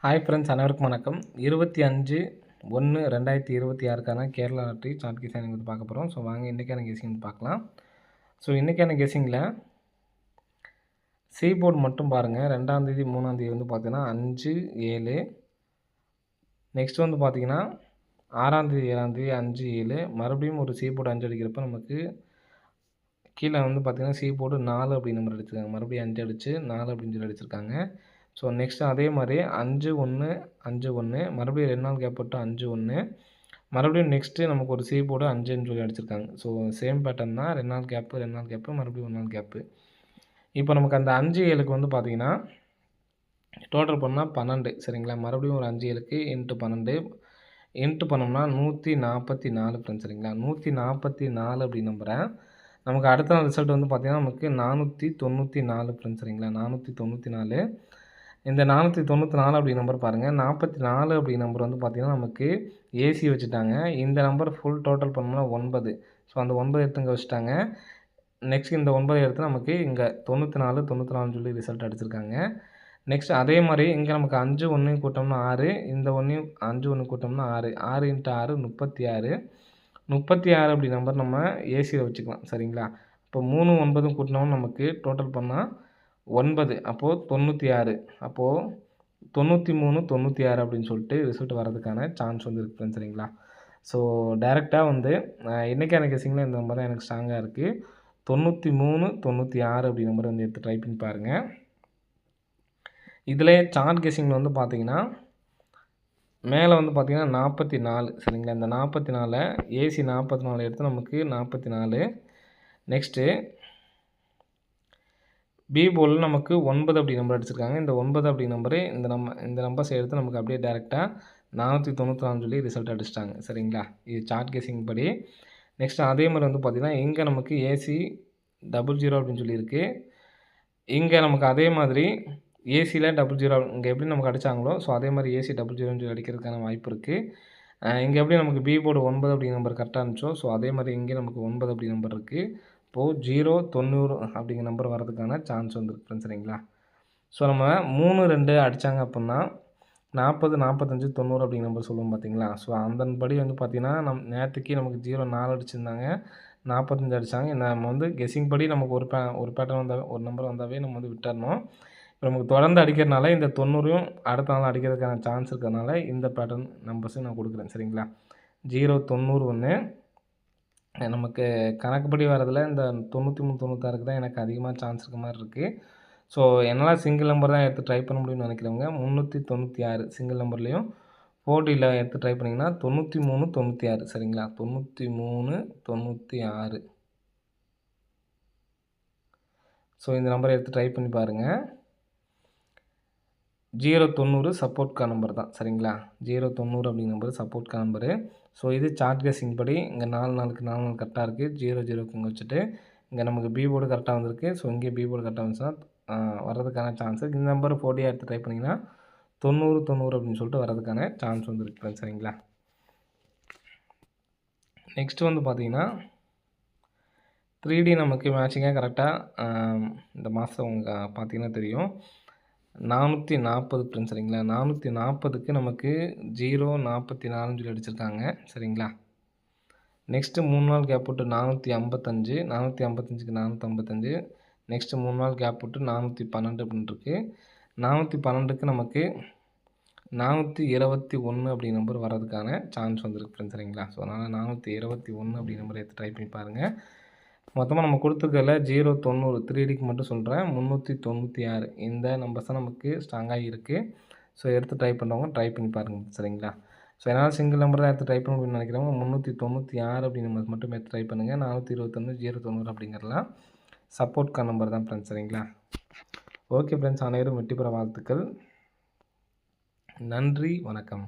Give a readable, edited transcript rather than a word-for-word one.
Hi friends, அனைவருக்கும் வணக்கம். 25/1/2026க்கான Kerala lottery chart guessing வந்து பார்க்க போகிறோம். ஸோ வாங்க இன்றைக்கான கெஸிங் பார்க்கலாம். ஸோ இன்றைக்கான கெஸிங்கில் சி போர்டு மட்டும் பாருங்கள். 2ஆம் தேதி 3ஆம் தேதி வந்து பார்த்தீங்கன்னா 5, 7. நெக்ஸ்ட் வந்து பார்த்தீங்கன்னா 6ஆம் தேதி 7ஆம் தேதி 5, 7. மறுபடியும் ஒரு சி போர்டு 5 அடிக்கிறப்ப நமக்கு கீழே வந்து பார்த்தீங்கன்னா சி போர்டு 4 அப்படின்னு நம்பர் அடிச்சிருக்காங்க. மறுபடியும் 5 அடித்து 4 அப்படின்னு சொல்லி அடிச்சிருக்காங்க. ஸோ நெக்ஸ்ட் அதே மாதிரி 5, 1, 5, 1. மறுபடியும் 2 நாள் கேப் போட்டு 5, 1. மறுபடியும் நெக்ஸ்ட்டு நமக்கு ஒரு சி போர்டு 5ன்னு சொல்லி அடிச்சிருக்காங்க. ஸோ சேம் பேட்டர்ன் தான். 2 நாள் கேப்பு, 2 நாள் கேப்பு, மறுபடியும் 1 நாள் கேப்பு. இப்போ நமக்கு அந்த 5, 7க்கு வந்து பார்த்தீங்கன்னா டோட்டல் பண்ணால் 12 சரிங்களா. மறுபடியும் ஒரு 5, 7க்கு இன்ட்டு 12 இன்ட்டு பண்ணோம்னா 144 ஃப்ரெண்ட்ஸ் சரிங்களா. 144 அப்படி நம்புற நமக்கு அடுத்த நாள் ரிசல்ட் வந்து பார்த்தீங்கன்னா நமக்கு 494 ஃப்ரெண்ட்ஸ் சரிங்களா. 494. இந்த 494 அப்படி நம்பர் பாருங்கள். 44 அப்படி நம்பர் வந்து பார்த்திங்கன்னா நமக்கு ஏசி வச்சுட்டாங்க. இந்த நம்பர் ஃபுல் டோட்டல் பண்ணோம்னா 9. ஸோ அந்த 9 எடுத்து இங்கே வச்சுட்டாங்க. நெக்ஸ்ட் இந்த 9 எடுத்து நமக்கு இங்கே 94, 94ன்னு சொல்லி ரிசல்ட் அடிச்சிருக்காங்க. நெக்ஸ்ட் அதே மாதிரி இங்கே நமக்கு 5, 1 கூட்டம்னா 6. இந்த 1 5, 1 கூட்டம்னா 6. 6 × 6 36. 36 அப்படி நம்பர் நம்ம ஏசியில் வச்சுக்கலாம் சரிங்களா. இப்போ 3, 9 கூட்டினோம்னா நமக்கு டோட்டல் பண்ணால் 9. அப்போது 96. அப்போது 93, 96 அப்படின்னு சொல்லிட்டு ரிசல்ட் வரதுக்கான சான்ஸ் வந்து இருக்குது ஃப்ரெண்ட்ஸ் சரிங்களா. ஸோ டைரெக்டாக வந்து இன்றைக்கான கெஸிங்கில் இந்த நம்பர் தான் எனக்கு ஸ்ட்ராங்காக இருக்குது. 93, 96 அப்படி நம்பர் வந்து எடுத்து ட்ரை பண்ணி பாருங்கள். இதில் சார்ட் கெஸிங்கில் வந்து பார்த்தீங்கன்னா மேலே வந்து பார்த்தீங்கன்னா 44 சரிங்களா. இந்த 44 ஏசி 44 எடுத்து நமக்கு 44. நெக்ஸ்ட்டு பி போர்டில் நமக்கு 9 அப்படி நம்பர் அடிச்சிருக்காங்க. இந்த 9 அப்படி நம்பரு இந்த நம்பர்ஸை எடுத்து நமக்கு அப்படியே டேரெக்டாக 494 சொல்லி ரிசல்ட் அடிச்சிட்டாங்க சரிங்களா. இது சார்ட் கெஸிங் படி. நெக்ஸ்ட் அதே மாதிரி வந்து பார்த்திங்கன்னா இங்கே நமக்கு ஏசி 00 அப்படின்னு சொல்லியிருக்கு. இங்கே நமக்கு அதே மாதிரி ஏசியில் 00 இங்கே எப்படி நமக்கு அடித்தாங்களோ ஸோ அதே மாதிரி ஏசி 00ன்னு சொல்லி அடிக்கிறதுக்கான வாய்ப்பு இருக்குது. இங்கே எப்படி நமக்கு பி போர்டு 9 அப்படி நம்பர் கரெக்டாக இருந்துச்சோ ஸோ அதே மாதிரி இங்கே நமக்கு 9 அப்படி நம்பர் இருக்குது. இப்போது 0, 90 அப்படிங்கிற நம்பர் வரதுக்கான சான்ஸ் வந்துருக்கு ஃப்ரெண்ட்ஸ் சரிங்களா. ஸோ நம்ம 3, 2 அடித்தாங்க அப்படின்னா 40, 45, 90 அப்படிங்கிற நம்பர் சொல்லுவோம் பார்த்தீங்களா. ஸோ அதன்படி வந்து பார்த்திங்கன்னா நேற்றுக்கு நமக்கு 0, 4 அடிச்சிருந்தாங்க, 45 அடித்தாங்க. நம்ம வந்து கெஸிங் படி நமக்கு ஒரு பேட்டர்ன் வந்தால் ஒரு நம்பர் வந்தாவே நம்ம வந்து விட்டுறணும். இப்போ நமக்கு தொடர்ந்து அடிக்கிறதுனால இந்த 90யும் அடுத்த நாள் அடிக்கிறதுக்கான சான்ஸ் இருக்கிறதுனால இந்த பேட்டர்ன் நம்பர்ஸும் நான் கொடுக்குறேன் சரிங்களா. 0, 90 1. நமக்கு கணக்குப்படி வரதில் இந்த 93, 96க்கு தான் எனக்கு அதிகமாக சான்ஸ் இருக்க மாதிரி இருக்குது. ஸோ என்னால் சிங்கிள் நம்பர் தான் எடுத்து ட்ரை பண்ண முடியும்னு நினைக்கிறவங்க 396 சிங்கிள் நம்பர்லேயும் 4Dயில் எடுத்து ட்ரை பண்ணிங்கன்னா 93, 96 சரிங்களா. 93, 96. ஸோ இந்த நம்பரை எடுத்து ட்ரை பண்ணி பாருங்கள். 0, 90 சப்போர்ட்கா நம்பர் தான் சரிங்களா. 0, 90 அப்படிங்கிற நம்பர் சப்போர்ட்கா நம்பரு. ஸோ இது சார்ட் கெஸிங் படி இங்கே 4 நாளுக்கு 4 நாள் கரெக்டாக இருக்குது. 0, 0க்கு இங்கே வச்சுட்டு இங்கே நமக்கு பி போர்டு கரெக்டாக வந்திருக்கு. ஸோ இங்கே பி போர்டு கரெக்டாக வந்துச்சுன்னா வர்றதுக்கான சான்ஸு இந்த நம்பர் 4D எடுத்து ட்ரை பண்ணிங்கன்னா 90, 90 அப்படின்னு சொல்லிட்டு வரதுக்கான சான்ஸ் வந்துருக்கு சரிங்களா. நெக்ஸ்ட்டு வந்து பார்த்தீங்கன்னா 3D நமக்கு மேட்சிங்காக கரெக்டாக இந்த மாதம் உங்களுக்கு பார்த்தீங்கன்னா தெரியும் 440 ஃப்ரெண்ட்ஸ் சரிங்களா. 440க்கு நமக்கு 0, 44ன்னு சொல்லி அடிச்சிருக்காங்க சரிங்களா. நெக்ஸ்ட்டு 3 நாள் கேப் போட்டு 455, 455க்கு 455. நெக்ஸ்ட்டு 3 நாள் கேப் போட்டு 412 அப்படின்னு இருக்குது. 412க்கு நமக்கு 421 அப்படி நம்பர் வரதுக்கான சான்ஸ் வந்துருக்கு ஃப்ரெண்ட்ஸ் சரிங்களா. ஸோ அதனால் 421 அப்படி நம்பர் எடுத்து ட்ரை பண்ணி பாருங்கள். மொத்தமாக நம்ம கொடுத்துருக்கல 0, 90 3Dக்கு மட்டும் சொல்கிறேன் 396 இந்த நம்பர்ஸ் தான் நமக்கு ஸ்ட்ராங்காக இருக்குது. ஸோ எடுத்து ட்ரை பண்ணுறவங்க ட்ரை பண்ணி பாருங்கள் சரிங்களா. ஸோ என்னால் சிங்கிள் நம்பர் தான் எடுத்து ட்ரை பண்ண முடியும்னு நினைக்கிறவங்க 396 அப்படி நம்பர் மட்டும் எடுத்து ட்ரை பண்ணுங்கள். 421, 0, 90 அப்படிங்கிறலாம் சப்போர்ட்கா நம்பர் தான் ஃப்ரெண்ட்ஸ் சரிங்களா. ஓகே ஃப்ரெண்ட்ஸ், அனைவரும் வெற்றி பெற வாழ்த்துக்கள். நன்றி, வணக்கம்.